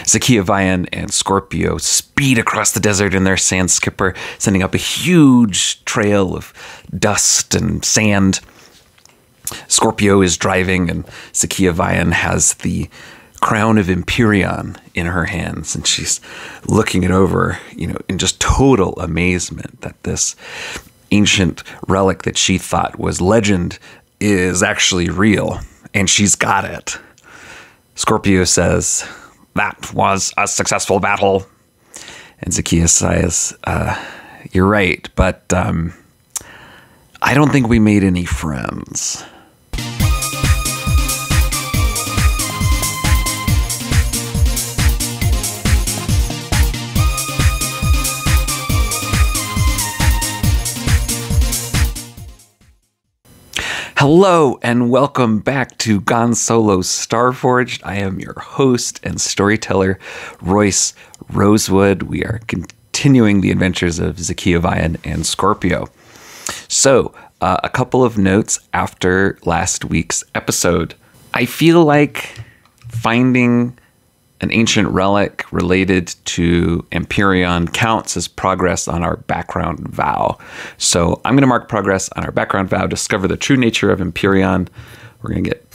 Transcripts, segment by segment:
Zakia, Vian, and Scorpio speed across the desert in their sand skipper, sending up a huge trail of dust and sand. Scorpio is driving, and Zakia Vian has the crown of Empyrean in her hands, and she's looking it over, in just total amazement that this ancient relic that she thought was legend is actually real, and she's got it. Scorpio says, "That was a successful battle." And Zakia says, "You're right, but I don't think we made any friends." Hello and welcome back to Gon Solo's Starforged. I am your host and storyteller, Royce Rosewood. We are continuing the adventures of Zakia, Vian, and Scorpio. So, a couple of notes after last week's episode. I feel like finding an ancient relic related to Empyrean counts as progress on our background vow. So I'm going to mark progress on our background vow, discover the true nature of Empyrean. We're going to get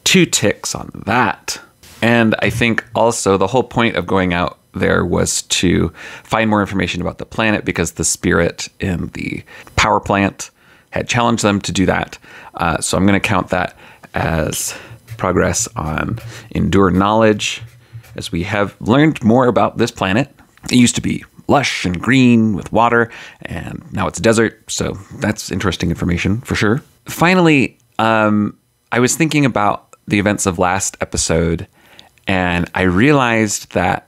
2 ticks on that. And I think also the whole point of going out there was to find more information about the planet because the spirit in the power plant had challenged them to do that. So I'm going to count that as progress on endure knowledge, as we have learned more about this planet. It used to be lush and green with water, and now it's a desert, so that's interesting information for sure. Finally, I was thinking about the events of last episode, and I realized that,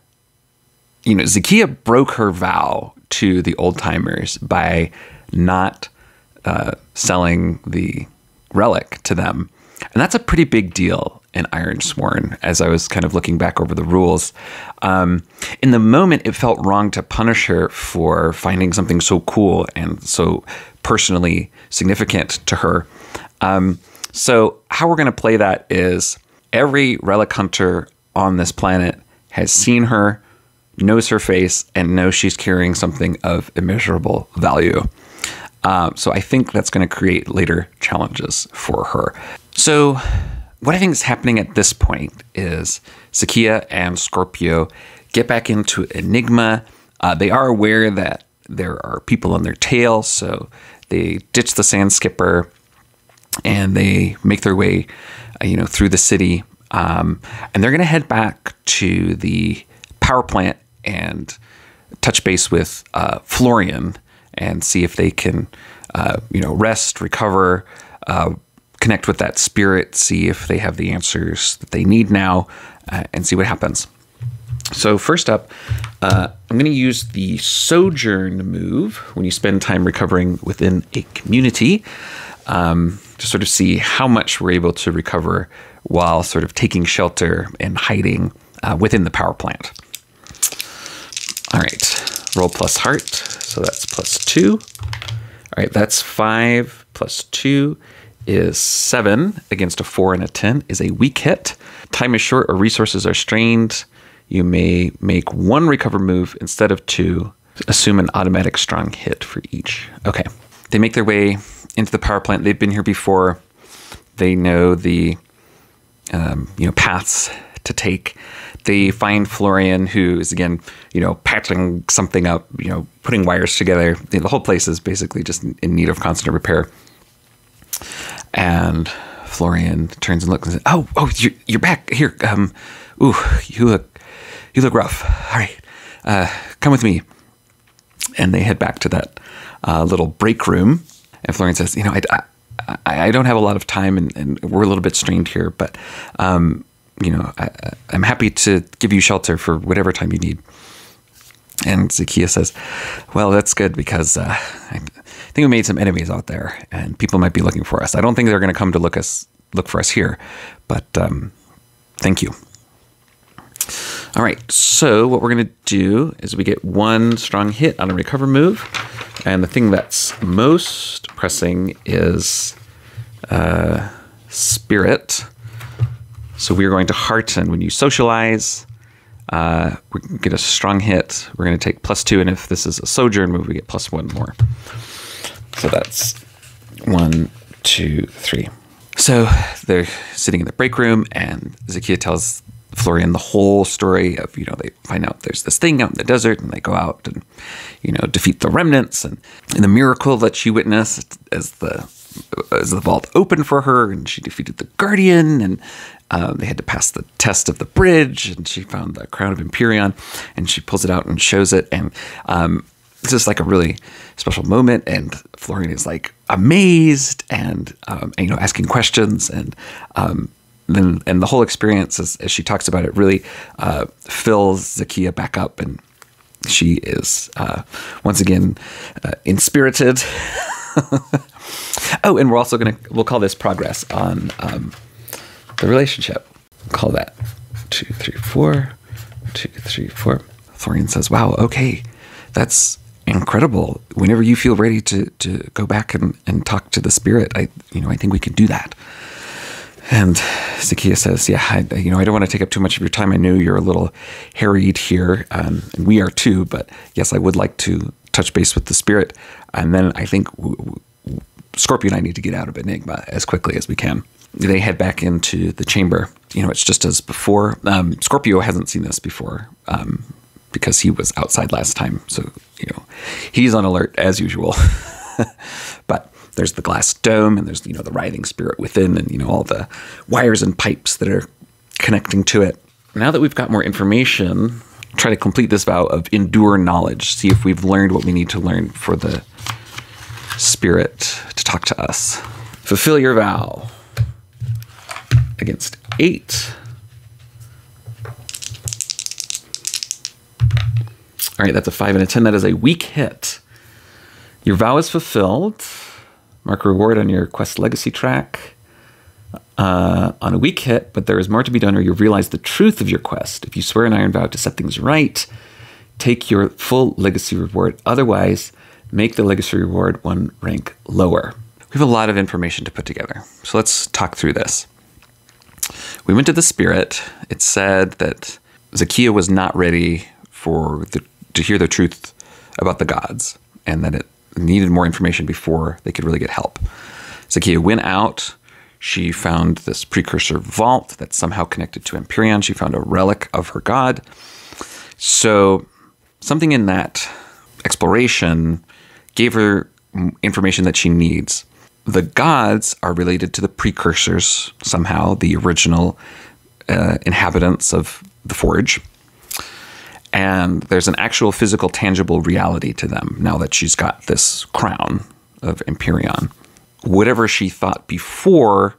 Zakia broke her vow to the old-timers by not selling the relic to them. And that's a pretty big deal in Ironsworn, as I was kind of looking back over the rules. In the moment, it felt wrong to punish her for finding something so cool and so personally significant to her. So how we're going to play that is every relic hunter on this planet has seen her, knows her face, and knows she's carrying something of immeasurable value. So I think that's going to create later challenges for her. So what I think is happening at this point is Zakia and Scorpio get back into Enigma. They are aware that there are people on their tail, so they ditch the sand skipper and they make their way, through the city. And they're going to head back to the power plant and touch base with Florian and see if they can, rest, recover, connect with that spirit, see if they have the answers that they need now, and see what happens. So first up, I'm going to use the Sojourn move when you spend time recovering within a community, to sort of see how much we're able to recover while sort of taking shelter and hiding within the power plant. All right, roll plus heart, so that's +2. All right, that's 5 plus 2 is 7 against a 4 and a 10 is a weak hit. Time is short or resources are strained. You may make 1 recover move instead of 2. Assume an automatic strong hit for each. Okay. They make their way into the power plant. They've been here before. They know the paths to take. They find Florian, who is, again, patching something up, putting wires together. The whole place is basically just in need of constant repair. And Florian turns and looks and says, "Oh, you're back here. You look rough. All right, come with me." And they head back to that little break room. And Florian says, I don't have a lot of time, and we're a little bit strained here, but I'm happy to give you shelter for whatever time you need. And Zakia says, "Well, that's good because I think we made some enemies out there, and people might be looking for us. I don't think they're going to come to look for us here, but thank you." All right, so what we're going to do is we get 1 strong hit on a recover move, and the thing that's most pressing is spirit. So we are going to hearten when you socialize. We get a strong hit. We're going to take +2, and if this is a sojourn move, we get +1 more. So that's 1, 2, 3. So they're sitting in the break room, and Zakia tells Florian the whole story of, they find out there's this thing out in the desert, and they go out and, defeat the remnants, and the miracle that she witnessed as the vault opened for her, and she defeated the guardian, and they had to pass the test of the bridge, and she found the crown of Empyrean, and she pulls it out and shows it, and it's just like a really special moment, and Florian is like amazed and asking questions, and the whole experience, as she talks about it, really fills Zakia back up, and she is once again inspirited. Oh, and we're also we'll call this progress on the relationship. We'll call that 2, 3, 4, 2, 3, 4. Florian says, "Wow, okay, that's incredible. Whenever you feel ready to go back and talk to the spirit, I think we can do that." And Zakia says, "Yeah, I don't want to take up too much of your time. I know you're a little harried here, and we are too. But yes, I would like to touch base with the spirit. And then I think Scorpio and I need to get out of Enigma as quickly as we can." They head back into the chamber. It's just as before. Scorpio hasn't seen this before because he was outside last time. So, he's on alert as usual. But there's the glass dome, and there's, the writhing spirit within, and, all the wires and pipes that are connecting to it. Now that we've got more information, try to complete this vow of endure knowledge. See if we've learned what we need to learn for the spirit to talk to us. Fulfill your vow. Against 8. All right, that's a 5 and a 10. That is a weak hit. Your vow is fulfilled. Mark a reward on your quest legacy track. On a weak hit, but there is more to be done, or you realize the truth of your quest. If you swear an iron vow to set things right, take your full legacy reward. Otherwise, make the legacy reward 1 rank lower. We have a lot of information to put together, so let's talk through this. We went to the spirit. It said that Zakia was not ready to hear the truth about the gods, and that it needed more information before they could really get help. Zakia went out. She found this precursor vault that's somehow connected to Empyrean. She found a relic of her god. So something in that exploration gave her information that she needs. The gods are related to the precursors somehow, the original inhabitants of the Forge. And there's an actual physical, tangible reality to them now that she's got this crown of Empyrean. Whatever she thought before,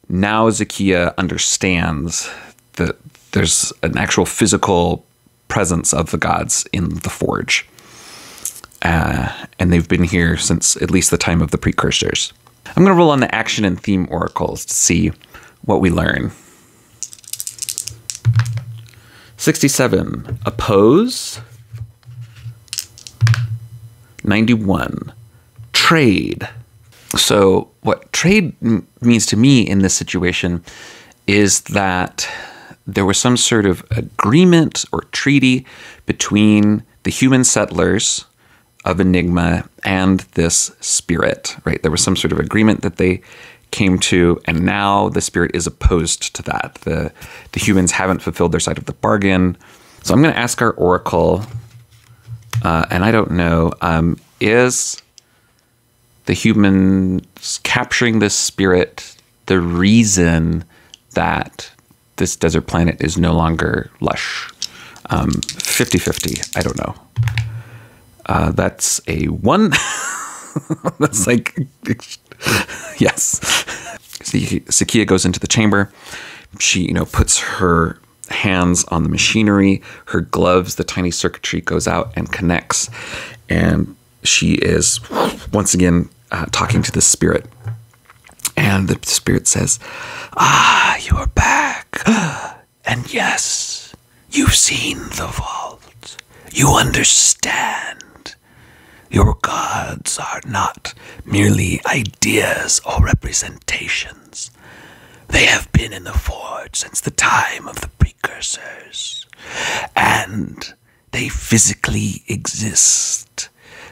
now Zakia understands that there's an actual physical presence of the gods in the Forge. And they've been here since at least the time of the precursors. I'm going to roll on the action and theme oracles to see what we learn. 67, oppose. 91, trade. So what trade means to me in this situation is that there was some sort of agreement or treaty between the human settlers of Enigma and this spirit, right? There was some sort of agreement that they came to, and now the spirit is opposed to that. The humans haven't fulfilled their side of the bargain. So I'm going to ask our oracle, and I don't know, is the humans capturing this spirit the reason that this desert planet is no longer lush? 50-50, I don't know. That's a 1. That's like, yes. Zakia goes into the chamber. She, puts her hands on the machinery, her gloves, the tiny circuitry goes out and connects. And she is once again talking to the spirit. And the spirit says, you are back. And yes, you've seen the vault. You understand. Your gods are not merely ideas or representations, They have been in the Forge since the time of the precursors, and they physically exist.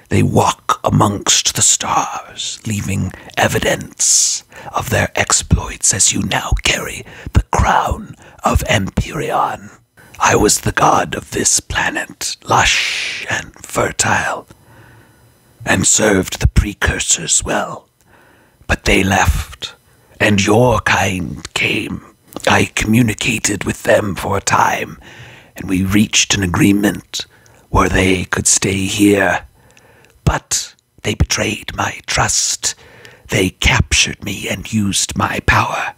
They walk amongst the stars, leaving evidence of their exploits as you now carry the crown of Empyrean. I was the god of this planet, lush and fertile, and served the precursors well. But they left, and your kind came. I communicated with them for a time, and we reached an agreement where they could stay here. But they betrayed my trust. They captured me and used my power,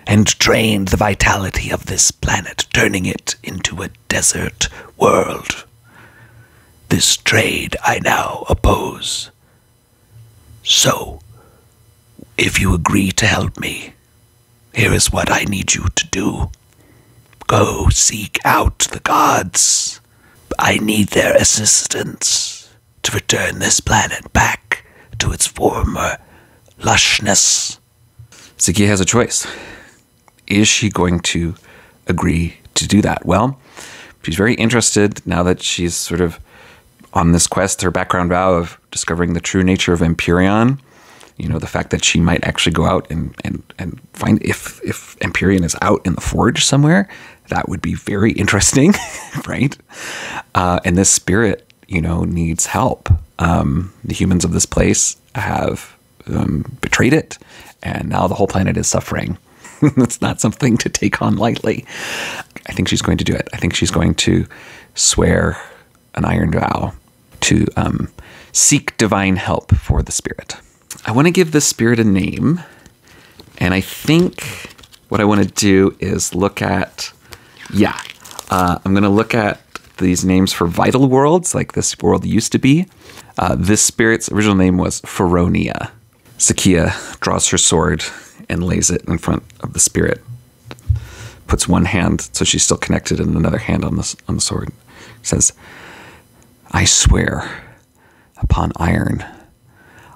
and drained the vitality of this planet, turning it into a desert world. This trade I now oppose. So, if you agree to help me, here is what I need you to do. Go seek out the gods. I need their assistance to return this planet back to its former lushness. Zakia has a choice. Is she going to agree to do that? Well, she's very interested now that she's sort of on this quest, her background vow of discovering the true nature of Empyrean. You know, the fact that she might actually go out and find if Empyrean is out in the Forge somewhere, that would be very interesting, right? And this spirit, you know, needs help. The humans of this place have betrayed it, and now the whole planet is suffering. It's not something to take on lightly. I think she's going to do it. I think she's going to swear an iron vow to seek divine help for the spirit. I want to give this spirit a name, and I think what I want to do is look at, I'm going to look at these names for vital worlds, like this world used to be. This spirit's original name was Feronia. Zakia draws her sword and lays it in front of the spirit. Puts one hand, so she's still connected, and another hand on the sword. Says, I swear upon iron,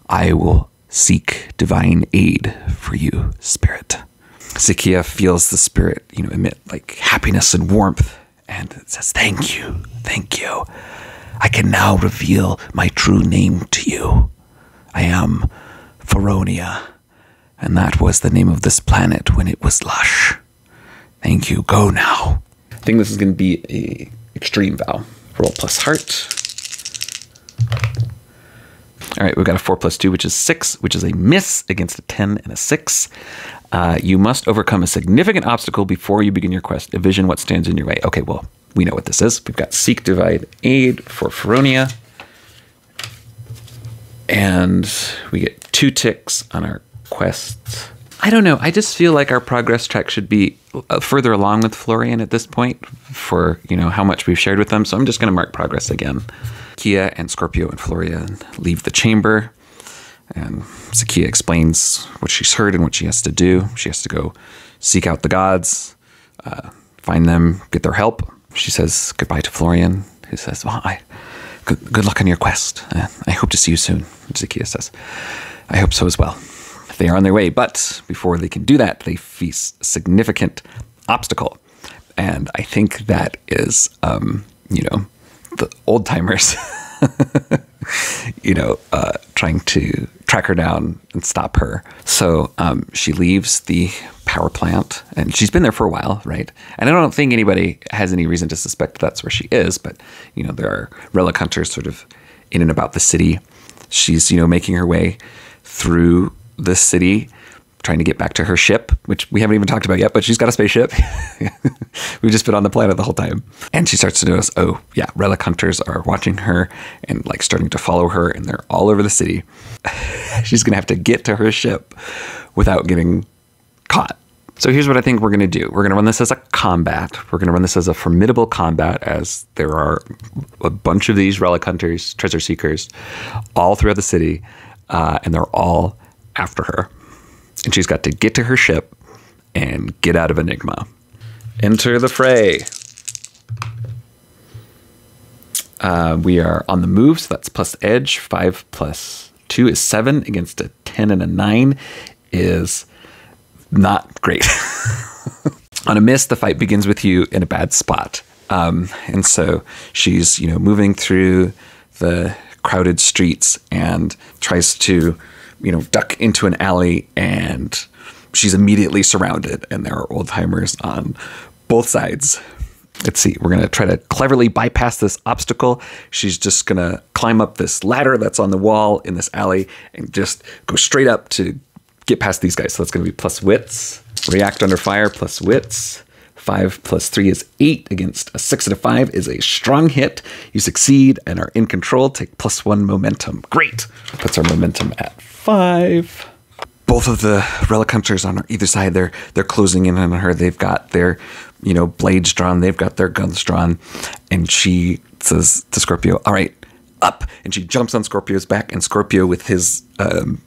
I will seek divine aid for you, spirit. Zakia feels the spirit, emit like happiness and warmth, and it says, thank you. I can now reveal my true name to you. I am Feronia, and that was the name of this planet when it was lush. Thank you. Go now. I think this is going to be a extreme vow. Roll plus heart. All right, we've got a 4 plus 2, which is 6, which is a miss against a 10 and a 6. You must overcome a significant obstacle before you begin your quest. Envision what stands in your way. Okay, well, we know what this is. We've got Seek Divine Aid for Feronia. And we get 2 ticks on our quests. I don't know. I just feel like our progress track should be further along with Florian at this point for, how much we've shared with them. So I'm just going to mark progress again. Zakia and Scorpio and Florian leave the chamber, and Zakia explains what she's heard and what she has to do. She has to go seek out the gods, find them, get their help. She says goodbye to Florian, who says, well, good luck on your quest. I hope to see you soon. Zakia says, I hope so as well. They are on their way, but before they can do that, they face a significant obstacle. And I think that is, the old timers, trying to track her down and stop her. So she leaves the power plant, and she's been there for a while, right? And I don't think anybody has any reason to suspect that's where she is, but, there are relic hunters sort of in and about the city. She's, making her way through the city, trying to get back to her ship, which we haven't even talked about yet, but she's got a spaceship. We've just been on the planet the whole time. And she starts to notice, oh yeah, relic hunters are watching her and like starting to follow her, and they're all over the city. She's going to have to get to her ship without getting caught. So here's what I think we're going to do. We're going to run this as a combat. We're going to run this as a formidable combat, as there are a bunch of these relic hunters, treasure seekers, all throughout the city, and they're all after her. And she's got to get to her ship and get out of Enigma. Enter the fray. We are on the move, so that's plus edge. 5 plus 2 is 7 against a 10 and a 9 is not great. On a miss, the fight begins with you in a bad spot. And so she's, moving through the crowded streets and tries to, duck into an alley, and she's immediately surrounded, and there are old timers on both sides. Let's see. We're going to try to cleverly bypass this obstacle. She's just going to climb up this ladder that's on the wall in this alley and just go straight up to get past these guys. So that's going to be plus wits. React under fire plus wits. 5 plus 3 is 8 against a 6 and a 5 is a strong hit. You succeed and are in control. Take plus 1 momentum. Great. Puts our momentum at 5. Both of the relic hunters on either side, they're closing in on her. They've got their, blades drawn. They've got their guns drawn. And she says to Scorpio, all right, up. And she jumps on Scorpio's back. And Scorpio, with his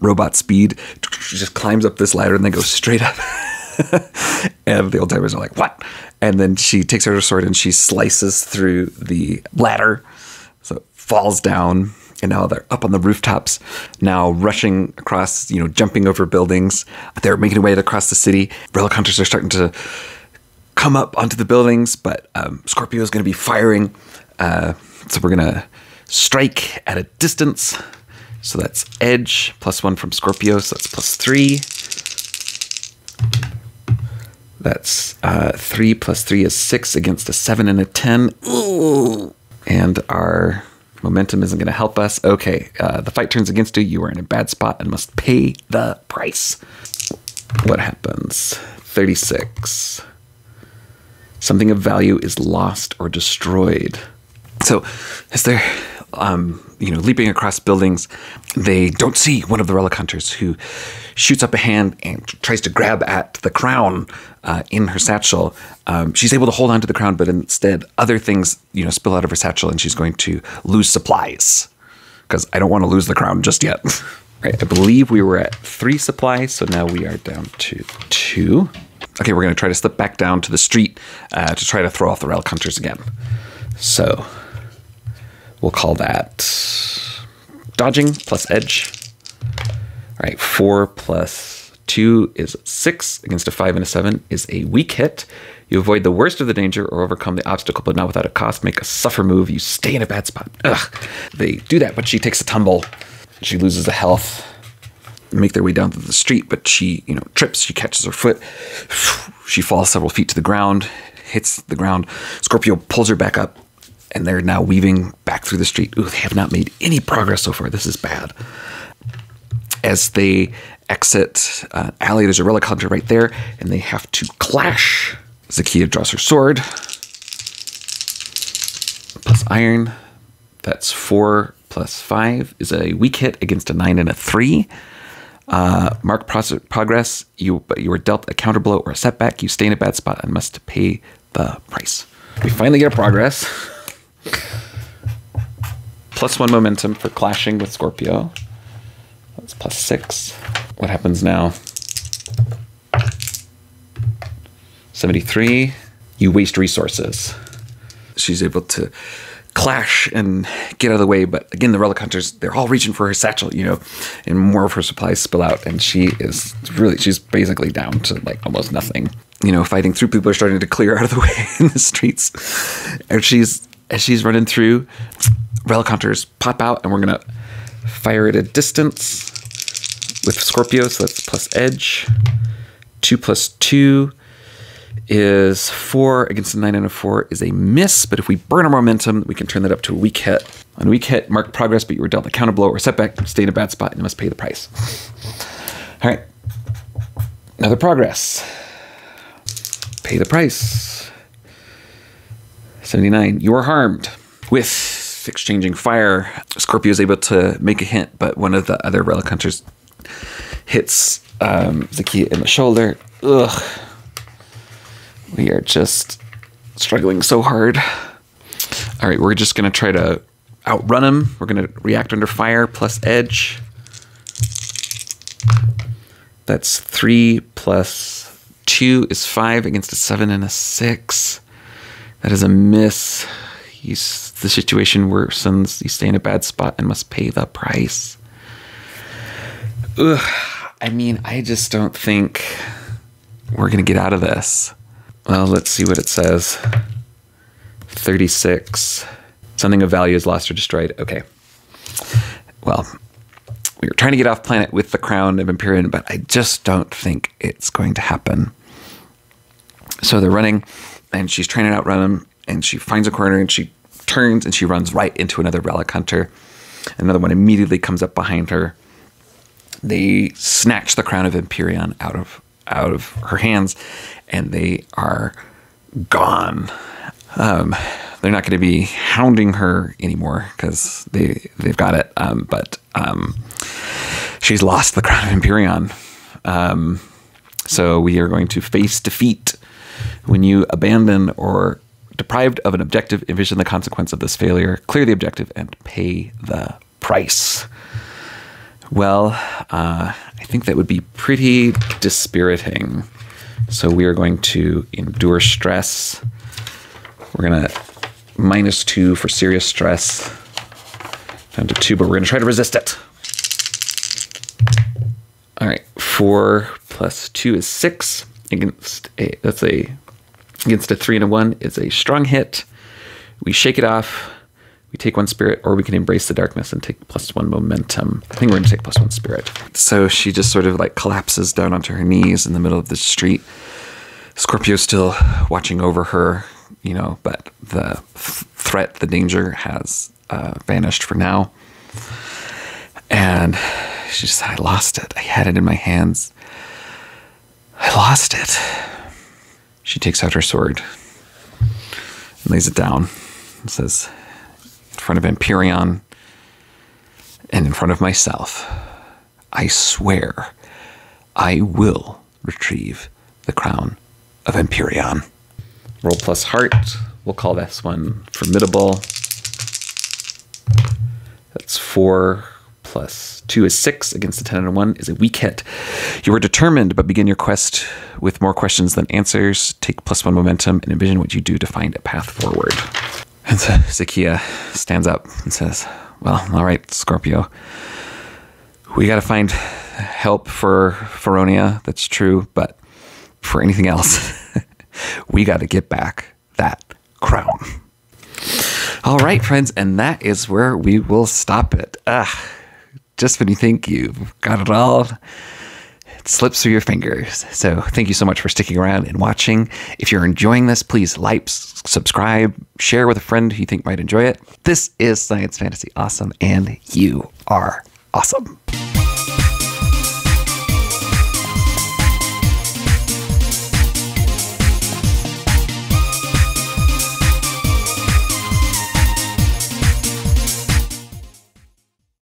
robot speed, just climbs up this ladder and then goes straight up. And the old timers are like, what? And then she takes her sword and she slices through the ladder. So it falls down. And now they're up on the rooftops, now rushing across, jumping over buildings. They're making their way across the city. Relic hunters are starting to come up onto the buildings, but Scorpio is going to be firing. So we're going to strike at a distance. So that's edge, plus 1 from Scorpio, so that's plus 3. That's 3 plus 3 is 6 against a 7 and a 10. Ooh. And our momentum isn't going to help us. Okay, the fight turns against you. You are in a bad spot and must pay the price. What happens? 36. Something of value is lost or destroyed. So as they're, leaping across buildings, they don't see one of the relic hunters, who shoots up a hand and tries to grab at the crown in her satchel. She's able to hold on to the crown, but instead other things, spill out of her satchel, and she's going to lose supplies, because I don't want to lose the crown just yet. Right, I believe we were at 3 supplies, so now we are down to 2. Okay, we're going to try to slip back down to the street to try to throw off the relic hunters again. So we'll call that dodging plus edge. All right, 4 plus 2 is 6 against a 5 and a 7 is a weak hit. You avoid the worst of the danger or overcome the obstacle, but not without a cost. Make a suffer move. You stay in a bad spot. Ugh. They do that, but she takes a tumble. She loses the health. Make their way down to the street, but she, trips. She catches her foot. She falls several feet to the ground, hits the ground. Scorpio pulls her back up, and they're now weaving back through the street. Ooh, they have not made any progress so far. This is bad. As they exit alley, there's a relic hunter right there, and they have to clash. Zakia draws her sword. Plus iron. That's 4 plus 5 is a weak hit against a 9 and a 3. Mark progress. You were dealt a counterblow or a setback. You stay in a bad spot and must pay the price. We finally get a progress. Plus 1 momentum for clashing with Scorpio. That's plus 6. What happens now? 73. You waste resources. She's able to clash and get out of the way, but again, the relic hunters, they're all reaching for her satchel, and more of her supplies spill out, and she's basically down to like almost nothing. Fighting through, people are starting to clear out of the way in the streets. And as she's running through, relic hunters pop out, and we're gonna fire at a distance with Scorpio, so that's plus edge. 2 plus 2 is 4 against a 9 and a 4 is a miss, but if we burn our momentum, we can turn that up to a weak hit. On a weak hit, mark progress, but you were dealt a counterblow or setback, stay in a bad spot, and you must pay the price. All right, another progress. Pay the price. 79, you are harmed. With exchanging fire, Scorpio is able to make a hit, but one of the other relic hunters hits Zakia in the shoulder. Ugh. We are just struggling so hard. All right, we're just going to try to outrun him. We're going to react under fire plus edge. That's 3 plus 2 is 5 against a 7 and a 6. That is a miss. The situation worsens. You stay in a bad spot and must pay the price. Ugh. I mean, I just don't think we're going to get out of this. Well, let's see what it says. 36. Something of value is lost or destroyed. Okay. Well, we were trying to get off planet with the crown of Empyrean, but I just don't think it's going to happen. So they're running, and she's trying to outrun him, and she finds a corner, and she turns, and she runs right into another relic hunter. Another one immediately comes up behind her. They snatch the crown of Empyrean out of her hands, and they are gone. They're not going to be hounding her anymore because they've got it. But she's lost the crown of Empyrean. So we are going to face defeat. When you abandon or deprived of an objective, envision the consequence of this failure, clear the objective, and pay the price. Well, I think that would be pretty dispiriting. So we are going to endure stress. We're going to -2 for serious stress. Down to 2, but we're going to try to resist it. All right, 4 + 2 is 6. Against a 3 and a 1 is a strong hit. We shake it off. We take 1 spirit, or we can embrace the darkness and take +1 momentum. I think we're going to take +1 spirit. So she just sort of like collapses down onto her knees in the middle of the street. Scorpio's still watching over her, you know, but the threat, the danger has vanished for now. And she just said, I lost it. I had it in my hands. I lost it. She takes out her sword and lays it down and says, in front of Empyrean and in front of myself, I swear I will retrieve the crown of Empyrean. Roll plus heart. We'll call this one formidable. That's 4 + 2 is 6. Against a 10 and a 1 is a weak hit. You are determined, but begin your quest with more questions than answers. Take +1 momentum and envision what you do to find a path forward. And so Zakia stands up and says, well, all right, Scorpio. We got to find help for Feronia. That's true. But for anything else, we got to get back that crown. All right, friends. And that is where we will stop it. Just when you think you've got it all, it slips through your fingers. So thank you so much for sticking around and watching. If you're enjoying this, please like, subscribe, share with a friend who you think might enjoy it. This is Science Fantasy Awesome, and you are awesome.